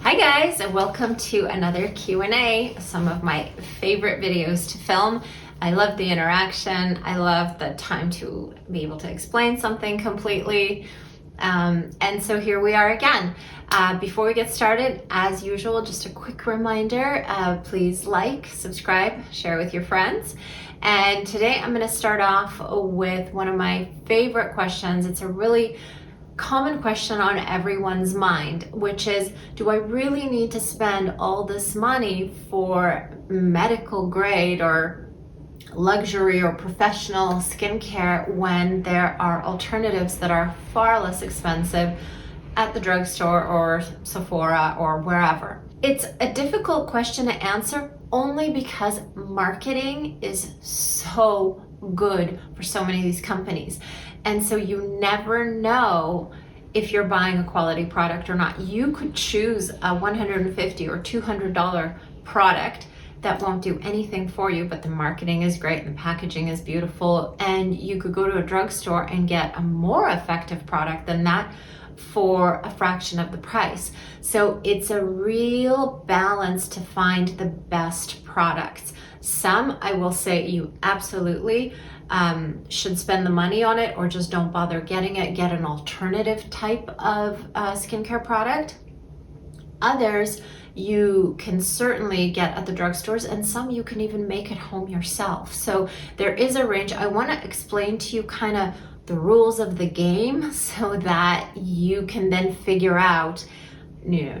Hi guys, and welcome to another Q&A, some of my favorite videos to film. I love the interaction. I love the time to be able to explain something completely. And so here we are again. Before we get started, as usual, just a quick reminder, please like, subscribe, share with your friends. And today I'm going to start off with one of my favorite questions. It's a really common question on everyone's mind, which is, do I really need to spend all this money for medical grade or luxury or professional skincare when there are alternatives that are far less expensive at the drugstore or Sephora or wherever? It's a difficult question to answer only because marketing is so good for so many of these companies. And so you never know if you're buying a quality product or not. You could choose a $150 or $200 product that won't do anything for you, but the marketing is great and the packaging is beautiful. And you could go to a drugstore and get a more effective product than that for a fraction of the price. So it's a real balance to find the best products. Some, I will say, you absolutely should spend the money on it, or just don't bother getting it. Get an alternative type of skincare product. Others you can certainly get at the drugstores, and some you can even make at home yourself. So there is a range. I want to explain to you kind of the rules of the game so that you can then figure out,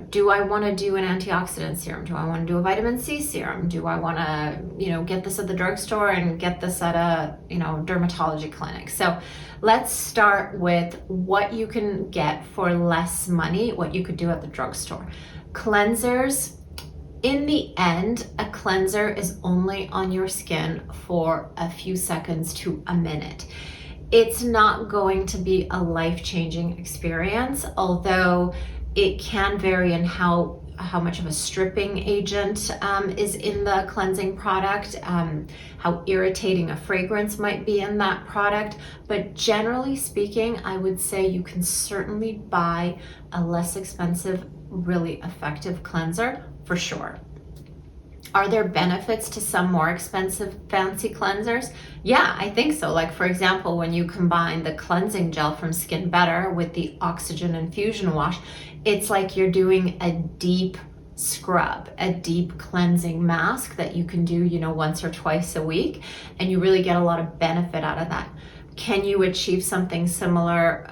do I want to do an antioxidant serum? Do I want to do a vitamin C serum? Do I want to, get this at the drugstore and get this at a, dermatology clinic? So let's start with what you can get for less money, what you could do at the drugstore. Cleansers. In the end, a cleanser is only on your skin for a few seconds to a minute. It's not going to be a life-changing experience, although it can vary in how much of a stripping agent is in the cleansing product, how irritating a fragrance might be in that product. But generally speaking, I would say you can certainly buy a less expensive, really effective cleanser for sure. Are there benefits to some more expensive fancy cleansers? Yeah, I think so. Like, for example, when you combine the cleansing gel from Skin Better with the oxygen infusion wash, it's like you're doing a deep scrub, a deep cleansing mask that you can do, once or twice a week, and you really get a lot of benefit out of that. Can you achieve something similar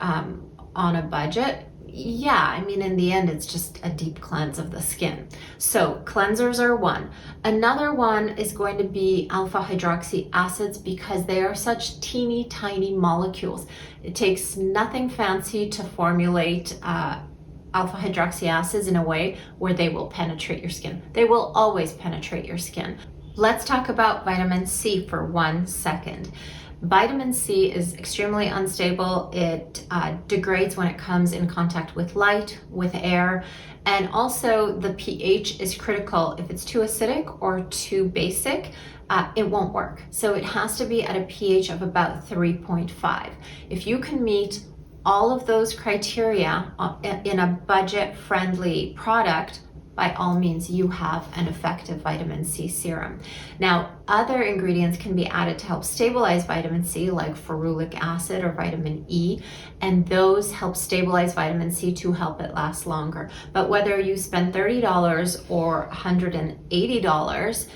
on a budget? Yeah, in the end, it's just a deep cleanse of the skin. So cleansers are one. Another one is going to be alpha hydroxy acids, because they are such teeny tiny molecules. It takes nothing fancy to formulate alpha hydroxy acids in a way where they will penetrate your skin. They will always penetrate your skin. Let's talk about vitamin C for 1 second. Vitamin C is extremely unstable. It degrades when it comes in contact with light, with air, and also the pH is critical. If it's too acidic or too basic, it won't work. So it has to be at a pH of about 3.5. If you can meet all of those criteria in a budget-friendly product, by all means, you have an effective vitamin C serum. Now, other ingredients can be added to help stabilize vitamin C, like ferulic acid or vitamin E, and those help stabilize vitamin C to help it last longer. But whether you spend $30 or $180,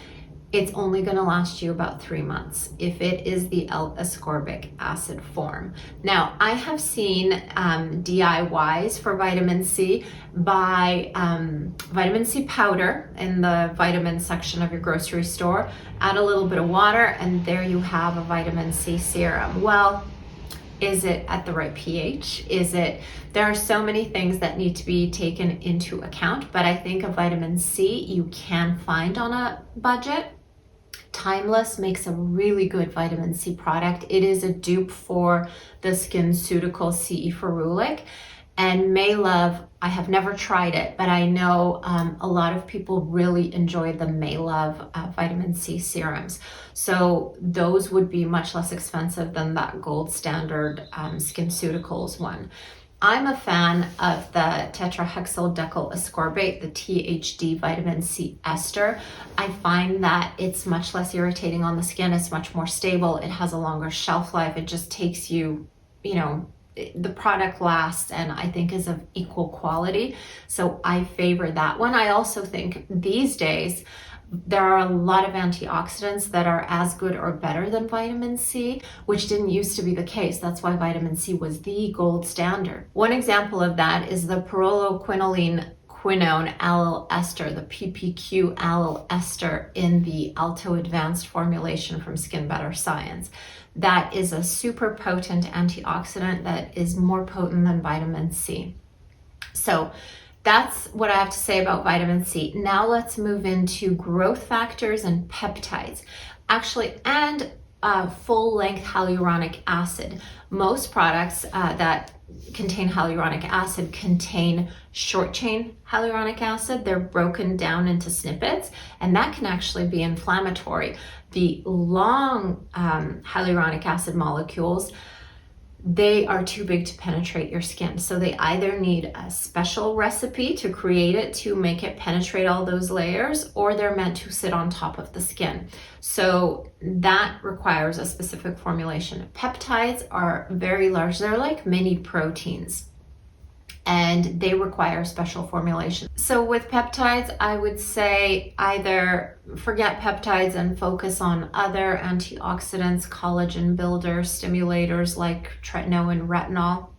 it's only going to last you about 3 months if it is the L-ascorbic acid form. Now, I have seen DIYs for vitamin C. Buy vitamin C powder in the vitamin section of your grocery store, add a little bit of water, and there you have a vitamin C serum. Well, is it at the right pH? There are so many things that need to be taken into account, but I think a vitamin C you can find on a budget. Timeless makes a really good vitamin C product. It is a dupe for the SkinCeutical CE Ferulic. And Maylove, I have never tried it, but I know a lot of people really enjoy the Maylove vitamin C serums. So those would be much less expensive than that gold standard SkinCeuticals one. I'm a fan of the tetrahexyl decyl ascorbate, the THD vitamin C ester. I find that it's much less irritating on the skin. It's much more stable. It has a longer shelf life. It just takes you, the product lasts and I think is of equal quality. So I favor that one. I also think these days, there are a lot of antioxidants that are as good or better than vitamin C, which didn't used to be the case. That's why vitamin C was the gold standard. One example of that is the pyrroloquinoline quinone allyl ester, the PPQ allyl ester in the Alto Advanced formulation from Skin Better Science. That is a super potent antioxidant that is more potent than vitamin C. So that's what I have to say about vitamin C. Now let's move into growth factors and peptides. Actually, and full-length hyaluronic acid. Most products that contain hyaluronic acid contain short-chain hyaluronic acid. They're broken down into snippets, and that can actually be inflammatory. The long hyaluronic acid molecules, they are too big to penetrate your skin. So they either need a special recipe to create it to make it penetrate all those layers, or they're meant to sit on top of the skin. So that requires a specific formulation. Peptides are very large. They're like mini proteins, and they require special formulation. So with peptides, I would say either forget peptides and focus on other antioxidants, collagen builders, stimulators like tretinoin, retinol.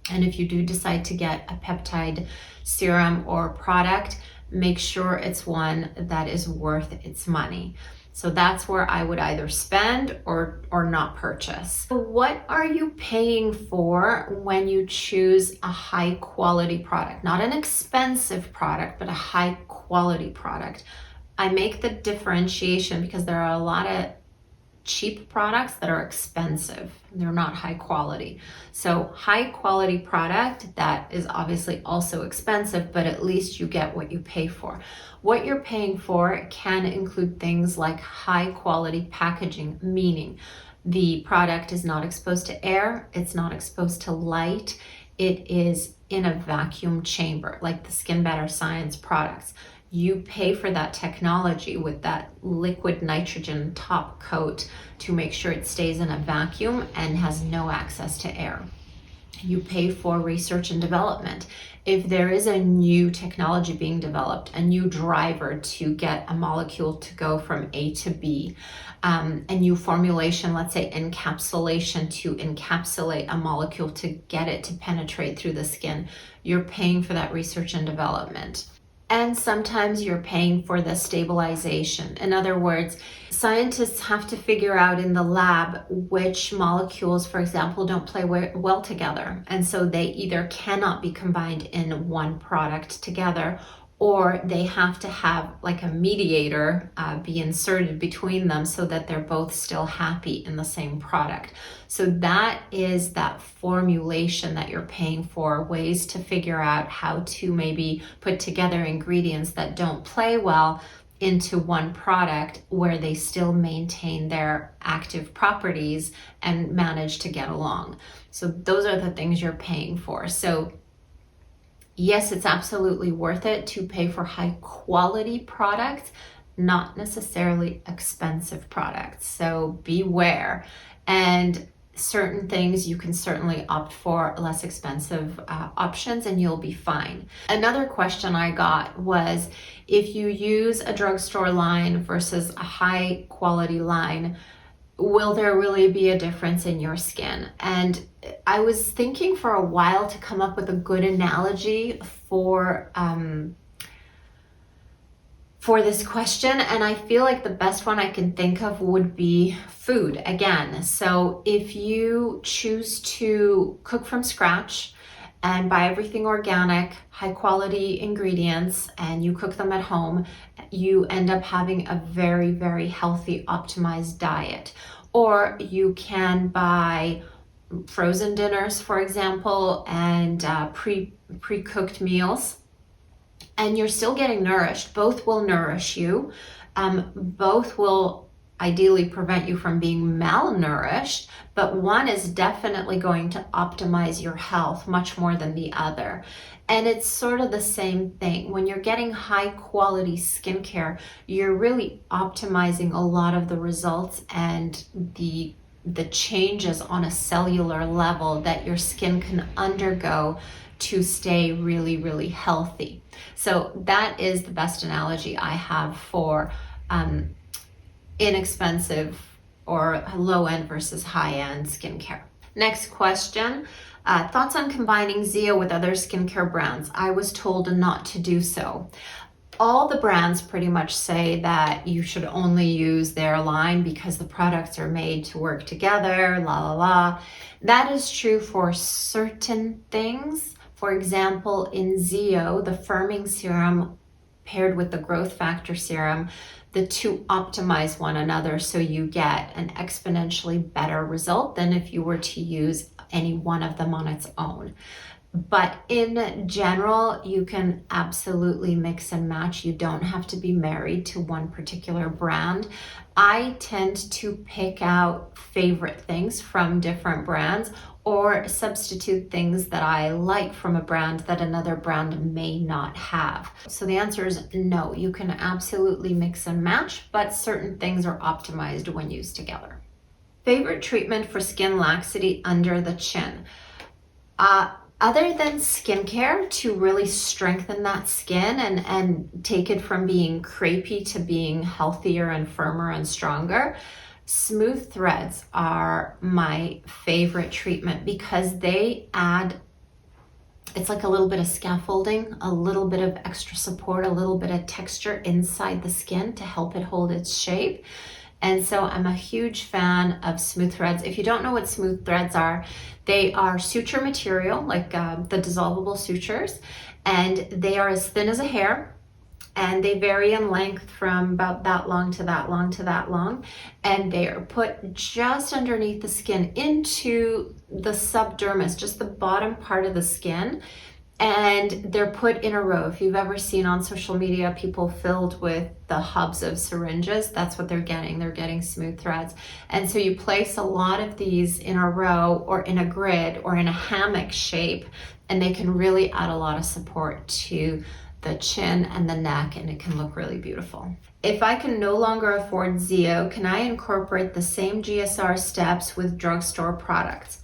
And if you do decide to get a peptide serum or product, make sure it's one that is worth its money. So that's where I would either spend or not purchase. So what are you paying for when you choose a high quality product? Not an expensive product, but a high quality product. I make the differentiation because there are a lot of cheap products that are expensive. They're not high quality. So high quality product that is obviously also expensive, but at least you get what you pay for. What you're paying for can include things like high quality packaging, meaning the product is not exposed to air, it's not exposed to light, it is in a vacuum chamber, like the Skin Better Science products. You pay for that technology with that liquid nitrogen top coat to make sure it stays in a vacuum and has no access to air. You pay for research and development. If there is a new technology being developed, a new driver to get a molecule to go from A to B, a new formulation, let's say encapsulation to encapsulate a molecule to get it to penetrate through the skin, you're paying for that research and development. And sometimes you're paying for the stabilization. In other words, scientists have to figure out in the lab which molecules, for example, don't play well together. And so they either cannot be combined in one product together, or they have to have like a mediator be inserted between them so that they're both still happy in the same product. So that is that formulation that you're paying for, ways to figure out how to maybe put together ingredients that don't play well into one product where they still maintain their active properties and manage to get along. So those are the things you're paying for. So yes, it's absolutely worth it to pay for high quality products, not necessarily expensive products. So beware. And certain things you can certainly opt for less expensive options and you'll be fine. Another question I got was, if you use a drugstore line versus a high quality line, will there really be a difference in your skin? And I was thinking for a while to come up with a good analogy for this question, and I feel like the best one I can think of would be food again. So if you choose to cook from scratch and buy everything organic, high quality ingredients, and you cook them at home, you end up having a very, very healthy, optimized diet. Or you can buy frozen dinners, for example, and pre-cooked meals, and you're still getting nourished. Both will nourish you. Both will ideally prevent you from being malnourished, but one is definitely going to optimize your health much more than the other. And it's sort of the same thing. When you're getting high quality skincare, you're really optimizing a lot of the results and the changes on a cellular level that your skin can undergo to stay really, really healthy. So that is the best analogy I have for inexpensive or low-end versus high-end skincare. Next question. Thoughts on combining Zio with other skincare brands? I was told not to do so. All the brands pretty much say that you should only use their line because the products are made to work together, la la la. That is true for certain things. For example, in Zio, the firming serum paired with the growth factor serum, the two optimize one another, so you get an exponentially better result than if you were to use any one of them on its own. But in general, you can absolutely mix and match. You don't have to be married to one particular brand. I tend to pick out favorite things from different brands or substitute things that I like from a brand that another brand may not have. So the answer is no, you can absolutely mix and match, but certain things are optimized when used together. Favorite treatment for skin laxity under the chin? Other than skincare to really strengthen that skin and take it from being crepey to being healthier and firmer and stronger, smooth threads are my favorite treatment because they add, it's like a little bit of scaffolding, a little bit of extra support, a little bit of texture inside the skin to help it hold its shape. And so I'm a huge fan of smooth threads. If you don't know what smooth threads are, they are suture material, like the dissolvable sutures, and they are as thin as a hair, and they vary in length from about that long to that long to that long, and they are put just underneath the skin into the subdermis, just the bottom part of the skin, and they're put in a row. If you've ever seen on social media people filled with the hubs of syringes, that's what they're getting. They're getting smooth threads. And so you place a lot of these in a row or in a grid or in a hammock shape, and they can really add a lot of support to the chin and the neck, and it can look really beautiful. If I can no longer afford Zio, can I incorporate the same GSR steps with drugstore products?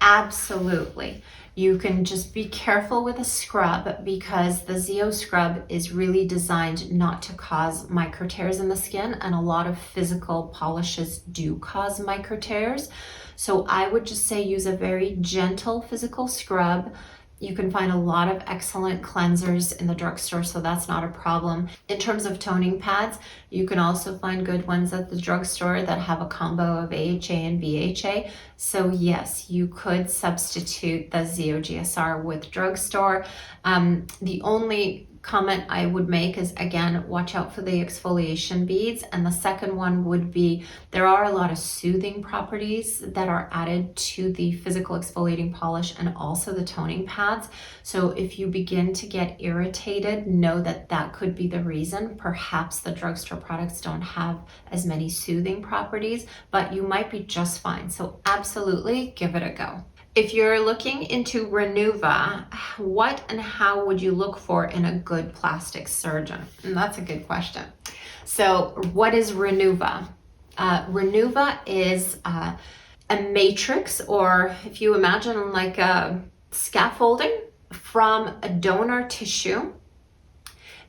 Absolutely. You can just be careful with a scrub because the Zio scrub is really designed not to cause micro tears in the skin, and a lot of physical polishes do cause micro tears. So I would just say use a very gentle physical scrub. You can find a lot of excellent cleansers in the drugstore, so that's not a problem. In terms of toning pads, you can also find good ones at the drugstore that have a combo of AHA and BHA. So yes, you could substitute the Zio GSR with drugstore. The only comment I would make is, again, watch out for the exfoliation beads. And the second one would be, there are a lot of soothing properties that are added to the physical exfoliating polish and also the toning pads. So if you begin to get irritated, know that that could be the reason. Perhaps the drugstore products don't have as many soothing properties, but you might be just fine. So absolutely give it a go. If you're looking into renuva, what and how would you look for in a good plastic surgeon? And that's a good question. So what is renuva? Renuva is a matrix, or if you imagine like a scaffolding from a donor tissue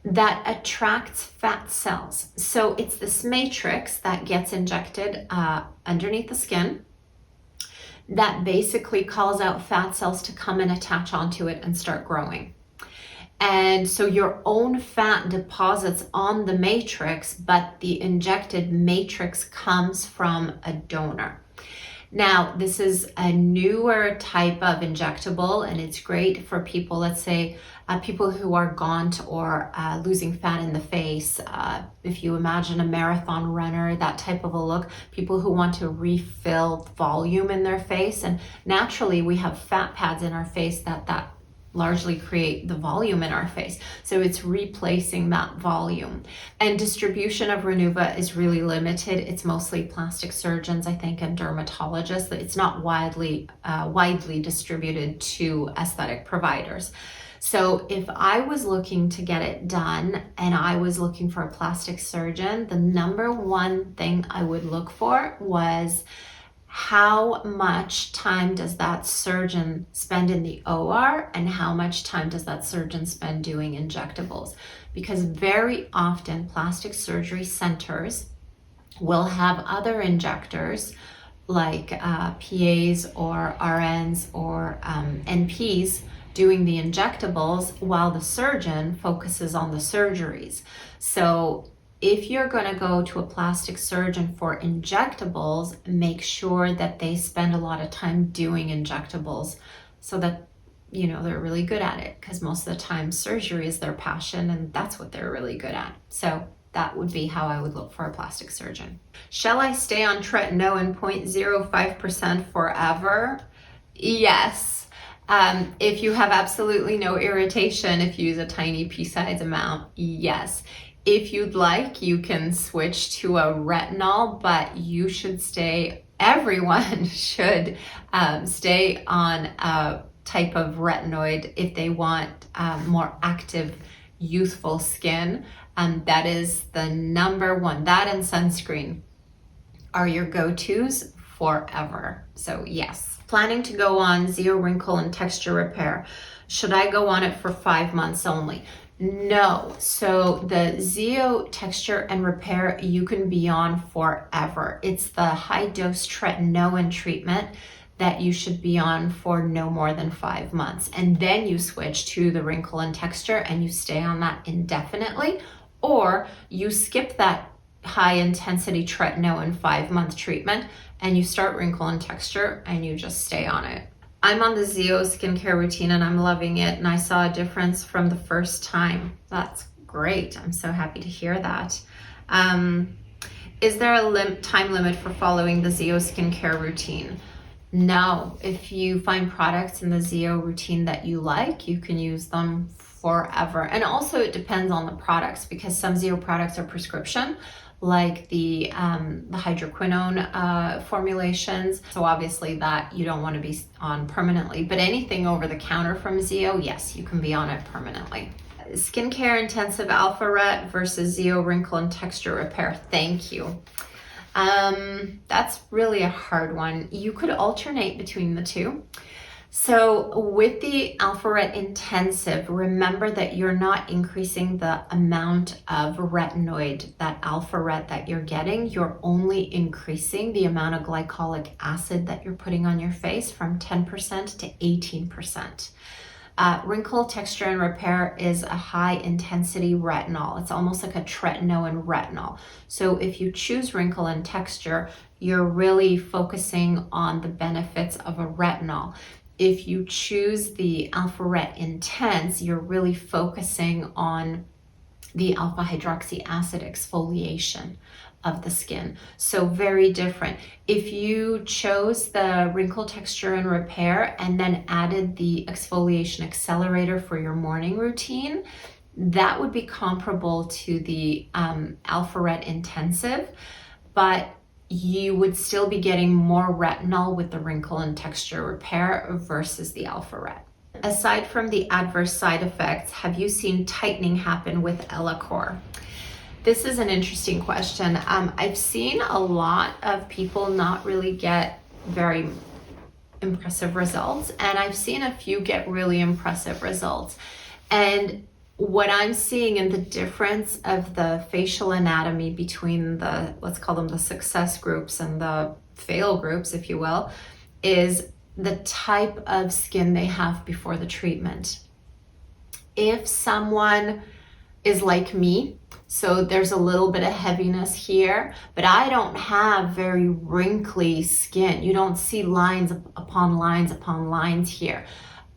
that attracts fat cells. So it's this matrix that gets injected underneath the skin that basically calls out fat cells to come and attach onto it and start growing. And so your own fat deposits on the matrix, but the injected matrix comes from a donor. Now, this is a newer type of injectable, and it's great for people, let's say, people who are gaunt or losing fat in the face. If you imagine a marathon runner, that type of a look, people who want to refill volume in their face. And naturally, we have fat pads in our face that largely create the volume in our face. So it's replacing that volume. And distribution of renuva is really limited. It's mostly plastic surgeons, I think, and dermatologists. It's not widely distributed to aesthetic providers. So if I was looking to get it done and I was looking for a plastic surgeon, the number one thing I would look for was how much time does that surgeon spend in the OR and how much time does that surgeon spend doing injectables? Because very often plastic surgery centers will have other injectors like PAs or RNs or NPs doing the injectables while the surgeon focuses on the surgeries. So if you're going to go to a plastic surgeon for injectables, make sure that they spend a lot of time doing injectables so that, you know, they're really good at it, because most of the time surgery is their passion and that's what they're really good at. So that would be how I would look for a plastic surgeon. Shall I stay on tretinoin 0.05% forever? Yes. If you have absolutely no irritation, if you use a tiny pea-sized amount, yes. If you'd like, you can switch to a retinol, but you should everyone should stay on a type of retinoid if they want more active, youthful skin. That is the number one. That and sunscreen are your go-tos forever. So yes. Planning to go on Zeo Wrinkle and Texture Repair. Should I go on it for 5 months only? No. So the Zeo Texture and Repair you can be on forever. It's the high dose tretinoin treatment that you should be on for no more than 5 months. And then you switch to the Wrinkle and Texture and you stay on that indefinitely, or you skip that high intensity tretinoin 5-month treatment and you start Wrinkle and Texture and you just stay on it. I'm on the Zeo skincare routine and I'm loving it, and I saw a difference from the first time. That's great. I'm so happy to hear that. Is there a time limit for following the Zeo skincare routine? No. If you find products in the Zeo routine that you like, you can use them forever. And also it depends on the products, because some Zeo products are prescription, like the hydroquinone formulations. So obviously that you don't want to be on permanently, but anything over the counter from Zeo, yes, you can be on it permanently. Skincare intensive Alpharet versus Zeo Wrinkle and Texture Repair. Thank you. That's really a hard one. You could alternate between the two. So with the Alpharet Intensive, remember that you're not increasing the amount of retinoid, that Alpharet that you're getting. You're only increasing the amount of glycolic acid that you're putting on your face from 10% to 18%. Wrinkle Texture and Repair is a high intensity retinol. It's almost like a tretinoin retinol. So if you choose Wrinkle and Texture, you're really focusing on the benefits of a retinol. If you choose the Alpharet Intense, you're really focusing on the alpha hydroxy acid exfoliation of the skin. So very different. If you chose the Wrinkle Texture and Repair and then added the exfoliation accelerator for your morning routine, that would be comparable to the Alpharet Intensive, but you would still be getting more retinol with the Wrinkle and Texture Repair versus the Alpharet. Aside from the adverse side effects, have you seen tightening happen with Eleanor? This is an interesting question. I've seen a lot of people not really get very impressive results, and I've seen a few get really impressive results. And what I'm seeing in the difference of the facial anatomy between the, let's call them the success groups and the fail groups, if you will, is the type of skin they have before the treatment. If someone is like me, so there's a little bit of heaviness here, but I don't have very wrinkly skin. You don't see lines upon lines upon lines here.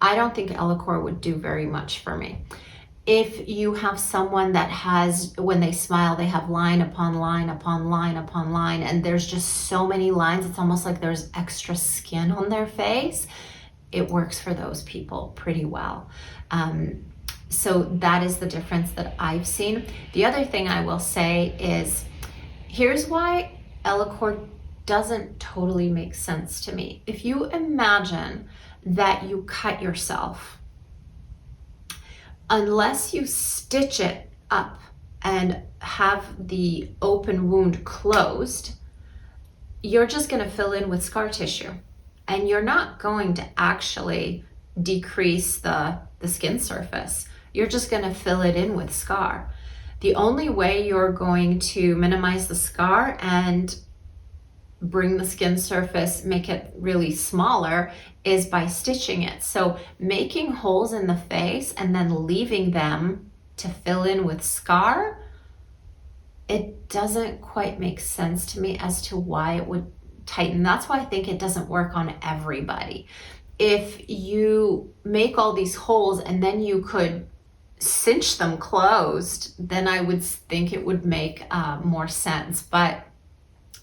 I don't think Eleanor would do very much for me. If you have someone that has, when they smile, they have line upon line upon line upon line, and there's just so many lines, it's almost like there's extra skin on their face, it works for those people pretty well. So that is the difference that I've seen. The other thing I will say is, here's why Ellacor doesn't totally make sense to me. If you imagine that you cut yourself, unless you stitch it up and have the open wound closed, you're just going to fill in with scar tissue, and you're not going to actually decrease the skin surface. You're just going to fill it in with scar. The only way you're going to minimize the scar and bring the skin surface, make it really smaller, is by stitching it. So making holes in the face and then leaving them to fill in with scar, it doesn't quite make sense to me as to why it would tighten. That's why I think it doesn't work on everybody. If you make all these holes and then you could cinch them closed, then I would think it would make more sense. But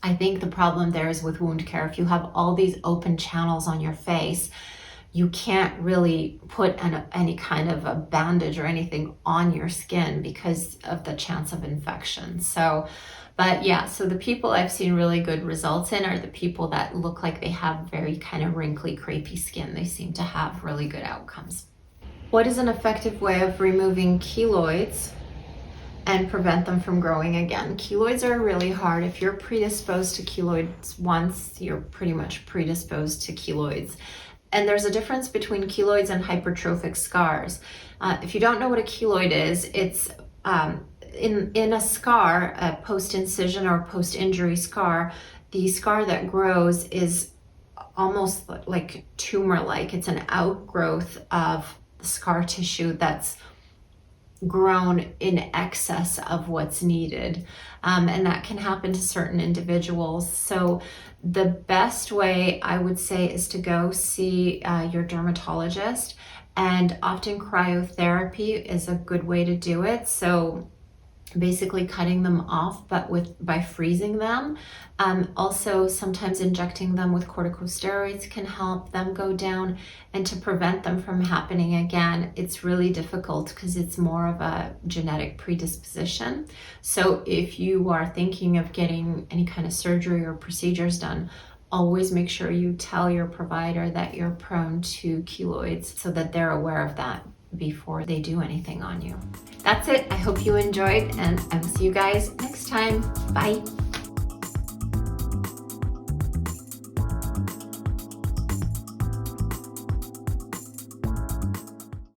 I think the problem there is with wound care. If you have all these open channels on your face, you can't really put any kind of a bandage or anything on your skin because of the chance of infection. So, but yeah, so the people I've seen really good results in are the people that look like they have very kind of wrinkly, crepey skin. They seem to have really good outcomes. What is an effective way of removing keloids and prevent them from growing again? Keloids are really hard. If you're predisposed to keloids once, you're pretty much predisposed to keloids. And there's a difference between keloids and hypertrophic scars. If you don't know what a keloid is, it's in a scar, a post-incision or post-injury scar, the scar that grows is almost like tumor-like. It's an outgrowth of the scar tissue that's grown in excess of what's needed. And that can happen to certain individuals. So the best way I would say is to go see your dermatologist, and often cryotherapy is a good way to do it. So basically cutting them off, but by freezing them. Also, sometimes injecting them with corticosteroids can help them go down, and to prevent them from happening again, it's really difficult because it's more of a genetic predisposition. So if you are thinking of getting any kind of surgery or procedures done, always make sure you tell your provider that you're prone to keloids so that they're aware of that before they do anything on you. That's it. I hope you enjoyed, and I will see you guys next time. Bye.